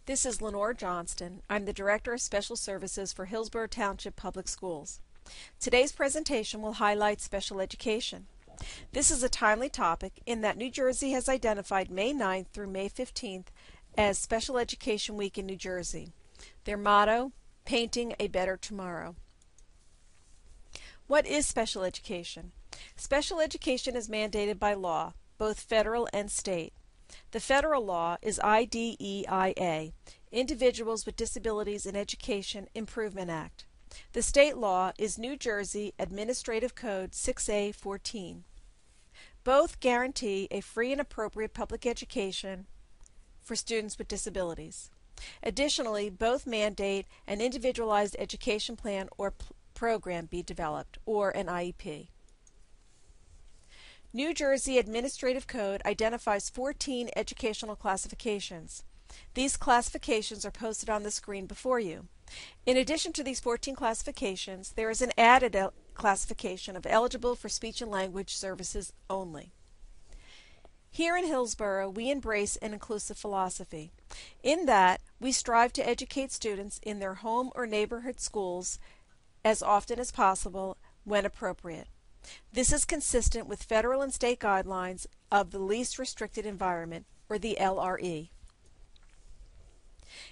This is Leonore Johnston. I'm the Director of Special Services for Hillsborough Township Public Schools. Today's presentation will highlight special education. This is a timely topic in that New Jersey has identified May 9th through May 15th as Special Education Week in New Jersey. Their motto, Painting a Better Tomorrow. What is special education? Special education is mandated by law, both federal and state. The federal law is IDEIA, Individuals with Disabilities in Education Improvement Act. The state law is New Jersey Administrative Code 6A14. Both guarantee a free and appropriate public education for students with disabilities. Additionally, both mandate an individualized education plan or program be developed, or an IEP. New Jersey Administrative Code identifies 14 educational classifications. These classifications are posted on the screen before you. In addition to these 14 classifications, there is an added classification of eligible for speech and language services only. Here in Hillsborough, we embrace an inclusive philosophy. In that, we strive to educate students in their home or neighborhood schools as often as possible when appropriate. This is consistent with federal and state guidelines of the Least Restricted Environment, or the LRE.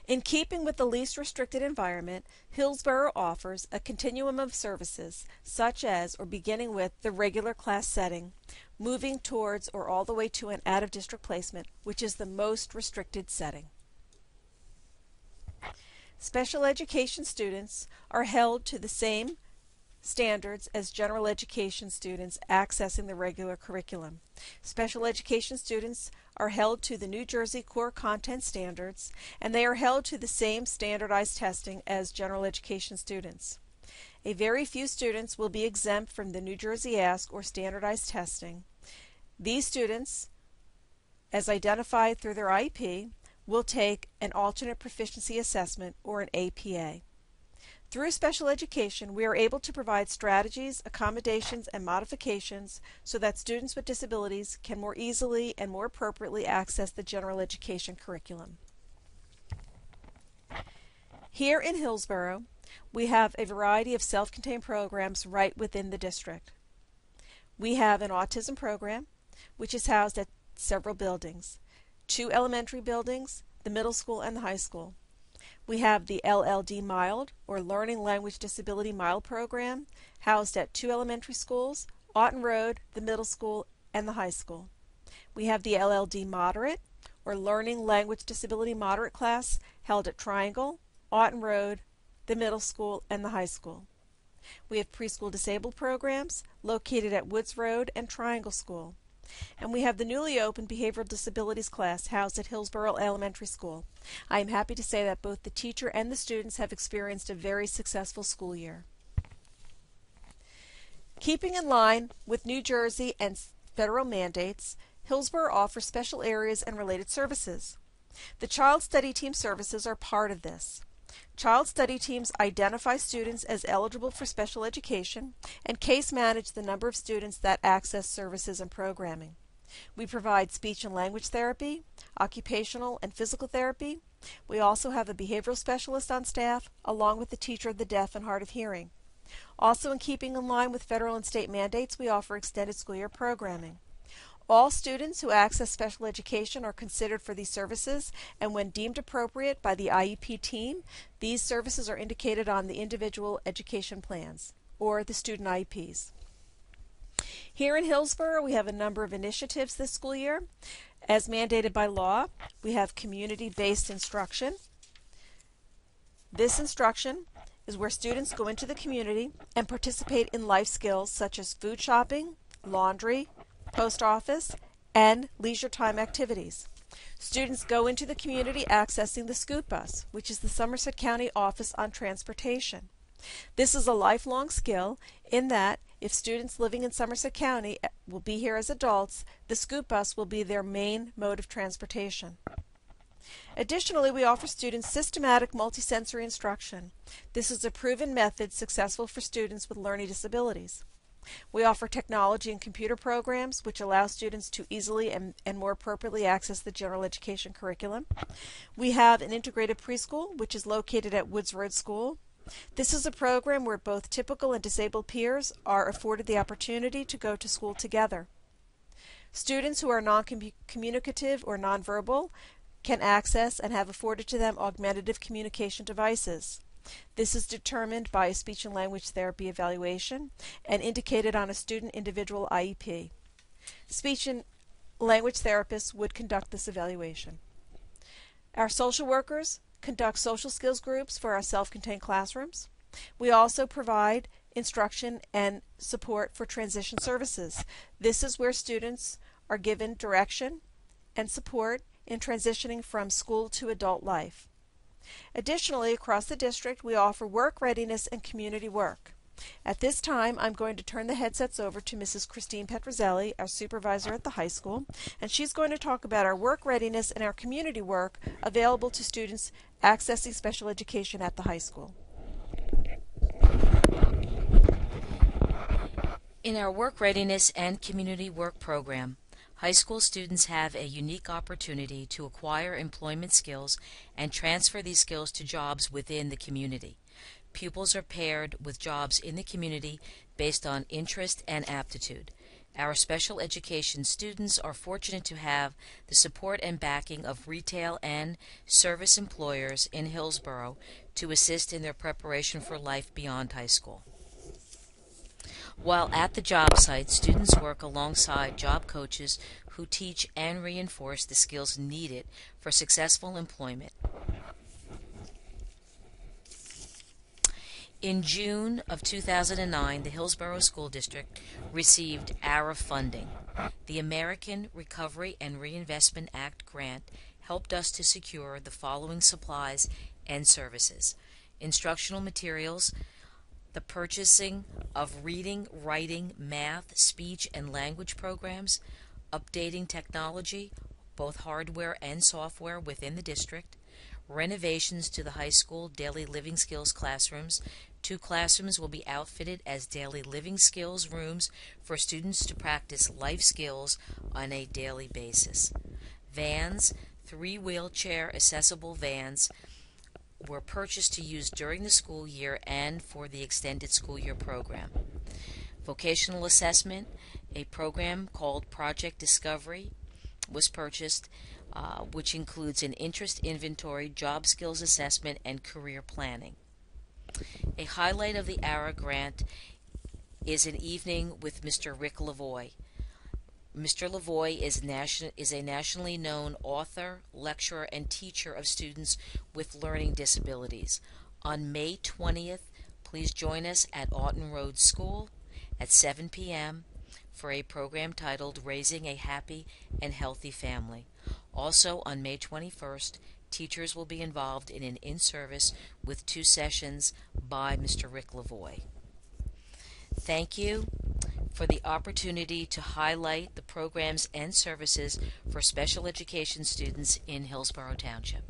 In keeping with the Least Restricted Environment, Hillsborough offers a continuum of services, such as or beginning with the regular class setting, moving towards or all the way to an out-of-district placement, which is the most restricted setting. Special education students are held to the same standards as general education students accessing the regular curriculum. Special education students are held to the New Jersey core content standards, and they are held to the same standardized testing as general education students. A very few students will be exempt from the New Jersey Ask or standardized testing. These students, as identified through their IEP, will take an alternate proficiency assessment, or an APA. Through special education, we are able to provide strategies, accommodations, and modifications so that students with disabilities can more easily and more appropriately access the general education curriculum. Here in Hillsborough, we have a variety of self-contained programs right within the district. We have an autism program, which is housed at several buildings, 2 elementary buildings, the middle school and the high school. We have the LLD Mild, or Learning Language Disability Mild program, housed at 2 elementary schools, Auten Road, the middle school, and the high school. We have the LLD Moderate, or Learning Language Disability Moderate class, held at Triangle, Auten Road, the middle school, and the high school. We have preschool disabled programs located at Woods Road and Triangle School. And we have the newly opened Behavioral Disabilities class housed at Hillsborough Elementary School. I am happy to say that both the teacher and the students have experienced a very successful school year. Keeping in line with New Jersey and federal mandates, Hillsborough offers special areas and related services. The Child Study Team services are part of this. Child study teams identify students as eligible for special education and case manage the number of students that access services and programming. We provide speech and language therapy, occupational and physical therapy. We also have a behavioral specialist on staff, along with the teacher of the deaf and hard of hearing. Also, in keeping in line with federal and state mandates, we offer extended school year programming. All students who access special education are considered for these services, and when deemed appropriate by the IEP team, these services are indicated on the individual education plans, or the student IEPs. Here in Hillsborough, we have a number of initiatives this school year. As mandated by law, we have community-based instruction. This instruction is where students go into the community and participate in life skills such as food shopping, laundry, post office, and leisure time activities. Students go into the community accessing the Scoot Bus, which is the Somerset County Office on Transportation. This is a lifelong skill in that if students living in Somerset County will be here as adults, the Scoot Bus will be their main mode of transportation. Additionally, we offer students systematic multisensory instruction. This is a proven method successful for students with learning disabilities. We offer technology and computer programs which allow students to easily and more appropriately access the general education curriculum. We have an integrated preschool which is located at Woods Road School. This is a program where both typical and disabled peers are afforded the opportunity to go to school together. Students who are non-communicative or nonverbal can access and have afforded to them augmentative communication devices. This is determined by a speech and language therapy evaluation and indicated on a student individual IEP. Speech and language therapists would conduct this evaluation. Our social workers conduct social skills groups for our self-contained classrooms. We also provide instruction and support for transition services. This is where students are given direction and support in transitioning from school to adult life. Additionally, across the district, we offer work readiness and community work. At this time, I'm going to turn the headsets over to Mrs. Christine Petrozelli, our supervisor at the high school, and she's going to talk about our work readiness and our community work available to students accessing special education at the high school. In our work readiness and community work program, high school students have a unique opportunity to acquire employment skills and transfer these skills to jobs within the community. Pupils are paired with jobs in the community based on interest and aptitude. Our special education students are fortunate to have the support and backing of retail and service employers in Hillsborough to assist in their preparation for life beyond high school. While at the job site, students work alongside job coaches who teach and reinforce the skills needed for successful employment. In June of 2009, the Hillsborough School District received ARA funding. The American Recovery and Reinvestment Act grant helped us to secure the following supplies and services: instructional materials, the purchasing of reading, writing, math, speech, and language programs, updating technology, both hardware and software within the district, renovations to the high school daily living skills classrooms. 2 classrooms will be outfitted as daily living skills rooms for students to practice life skills on a daily basis. Vans, 3 wheelchair accessible vans were purchased to use during the school year and for the extended school year program. Vocational assessment, a program called Project Discovery, was purchased, which includes an interest inventory, job skills assessment, and career planning. A highlight of the ARA grant is an evening with Mr. Rick Lavoie. Mr. Lavoie is a nationally known author, lecturer, and teacher of students with learning disabilities. On May 20th, please join us at Aughton Road School at 7 p.m. for a program titled Raising a Happy and Healthy Family. Also on May 21st, teachers will be involved in an in-service with 2 sessions by Mr. Rick Lavoie. Thank you for the opportunity to highlight the programs and services for special education students in Hillsborough Township.